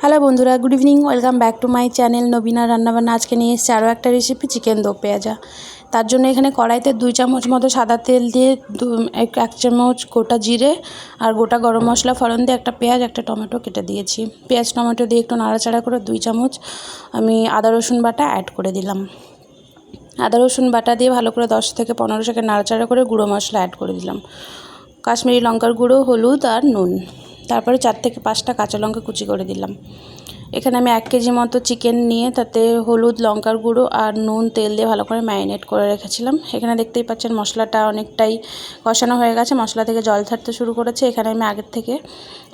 Hello বন্ধুরা, good evening. Welcome back to my channel Nabina Rannabanna. আজকে নিয়ে এসেছি আরও একটা রেসিপি, চিকেন দো পেঁয়াজা। তার জন্য এখানে কড়াইতে 2 চামচ মতো সাদা তেল দিয়ে 1 চামচ গোটা জিরে আর গোটা গরম মশলা ফোড়ন দিয়ে একটা পেঁয়াজ একটা টমেটো কেটে দিয়েছি। পেঁয়াজ টমেটো দিয়ে একটু নাড়াচাড়া করে 2 চামচ আমি আদা রসুন বাটা অ্যাড করে দিলাম। আদা রসুন বাটা দিয়ে ভালো করে 10 থেকে 15 সেকেন্ড নাড়াচাড়া করে গুঁড়ো মশলা অ্যাড করে দিলাম। কাশ্মীরি লঙ্কার গুঁড়ো, হলুদ আর নুন। তারপরে 4 থেকে 5টা কাঁচা লঙ্কা কুচি করে দিলাম। এখানে আমি 1 কেজি মতো চিকেন নিয়ে তাতে হলুদ, লঙ্কার গুঁড়ো আর নুন, তেল দিয়ে ভালো করে ম্যারিনেট করে রেখেছিলাম। এখানে দেখতেই পাচ্ছেন মশলাটা অনেকটাই কষানো হয়ে গেছে, মশলা থেকে জল ছাড়তে শুরু করেছে। এখানে আমি আগের থেকে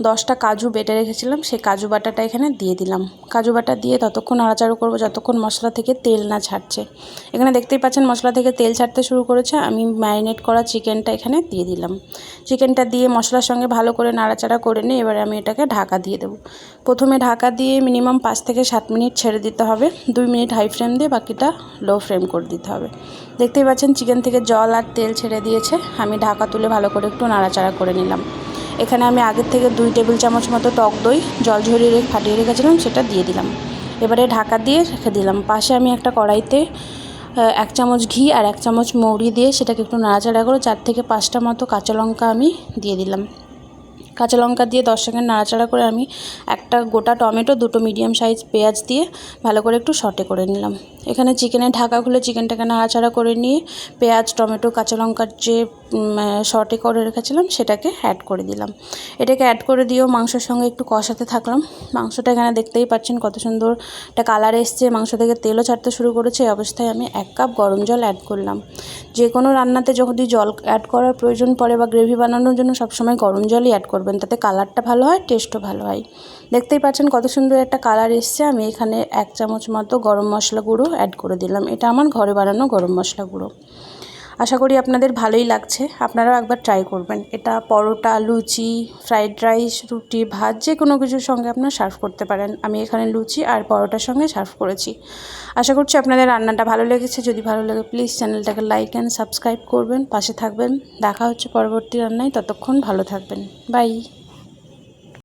10টা কাজু বেটে রেখেছিলাম, সেই কাজু বাটাটা এখানে দিয়ে দিলাম। কাজু বাটা দিয়ে ততক্ষণ নাড়াচাড়া করবো যতক্ষণ মশলা থেকে তেল না ছাড়ছে। এখানে দেখতেই পাচ্ছেন মশলা থেকে তেল ছাড়তে শুরু করেছে। আমি ম্যারিনেট করা চিকেনটা এখানে দিয়ে দিলাম। চিকেনটা দিয়ে মশলার সঙ্গে ভালো করে নাড়াচাড়া করে নিয়ে এবারে আমি এটাকে ঢাকা দিয়ে দেবো। প্রথমে ঢাকা দিয়ে মিনিমাম 5 থেকে 7 মিনিট ছেড়ে দিতে হবে। 2 মিনিট হাই ফ্লেম দিয়ে বাকিটা লো ফ্লেম করে দিতে হবে। দেখতেই পাচ্ছেন চিকেন থেকে জল আর তেল ছেড়ে দিয়েছে। আমি ঢাকা তুলে ভালো করে একটু নাড়াচাড়া করে নিলাম। এখানে আমি আগের থেকে 2 টেবিল চামচ মতো টক দই জল ঝরিয়ে ফাটিয়ে রেখেছিলাম, সেটা দিয়ে দিলাম। এবারে ঢাকা দিয়ে রেখে দিলাম। পাশে আমি একটা কড়াইতে 1 চামচ ঘি আর 1 চামচ মৌরি দিয়ে সেটাকে একটু নাড়াচাড়া করে 4 থেকে 5টা মতো কাঁচা লঙ্কা আমি দিয়ে দিলাম। কাঁচা লঙ্কা দিয়ে 10 সেকেন্ড নাড়াচাড়া করে আমি একটা গোটা টমেটো, 2টো মিডিয়াম সাইজ পেঁয়াজ দিয়ে ভালো করে একটু সটে করে নিলাম। এখানে চিকেনের ঢাকা খুলে চিকেনটাকে নাড়াচাড়া করে নিয়ে পেঁয়াজ, টমেটো, কাঁচা লঙ্কার যে সটে করে রেখেছিলাম সেটাকে অ্যাড করে দিলাম। এটাকে অ্যাড করে দিয়েও মাংসের সঙ্গে একটু কষাতে থাকলাম। মাংসটা এখানে দেখতেই পাচ্ছেন কত সুন্দর একটা কালার এসছে, মাংস থেকে তেলও ছাড়তে শুরু করেছে। এই অবস্থায় আমি 1 কাপ গরম জল অ্যাড করলাম। যে কোনো রান্নাতে যদি জল অ্যাড করার প্রয়োজন পড়ে বা গ্রেভি বানানোর জন্য সবসময় গরম জলই অ্যাড করবেন, তাতে কালারটা ভালো হয়, টেস্টও ভালো হয়। দেখতেই পাচ্ছেন কত সুন্দর একটা কালার এসছে। আমি এখানে 1 চামচ মতো গরম মশলা গুঁড়ো অ্যাড করে দিলাম। এটা আমার ঘরে বানানো গরম মশলা গুঁড়ো। আশা করি আপনাদের ভালোই লাগছে, আপনারাও একবার ট্রাই করবেন। এটা পরোটা, লুচি, ফ্রাইড রাইস, রুটি, ভাত যে কোনো কিছুর সঙ্গে আপনারা সার্ভ করতে পারেন। আমি এখানে লুচি আর পরোটার সঙ্গে সার্ভ করেছি। আশা করছি আপনাদের রান্নাটা ভালো লেগেছে। যদি ভালো লাগে প্লিজ চ্যানেলটাকে লাইক অ্যান্ড সাবস্ক্রাইব করবেন, পাশে থাকবেন। দেখা হচ্ছে পরবর্তী রান্নায়, ততক্ষণ ভালো থাকবেন। বাই।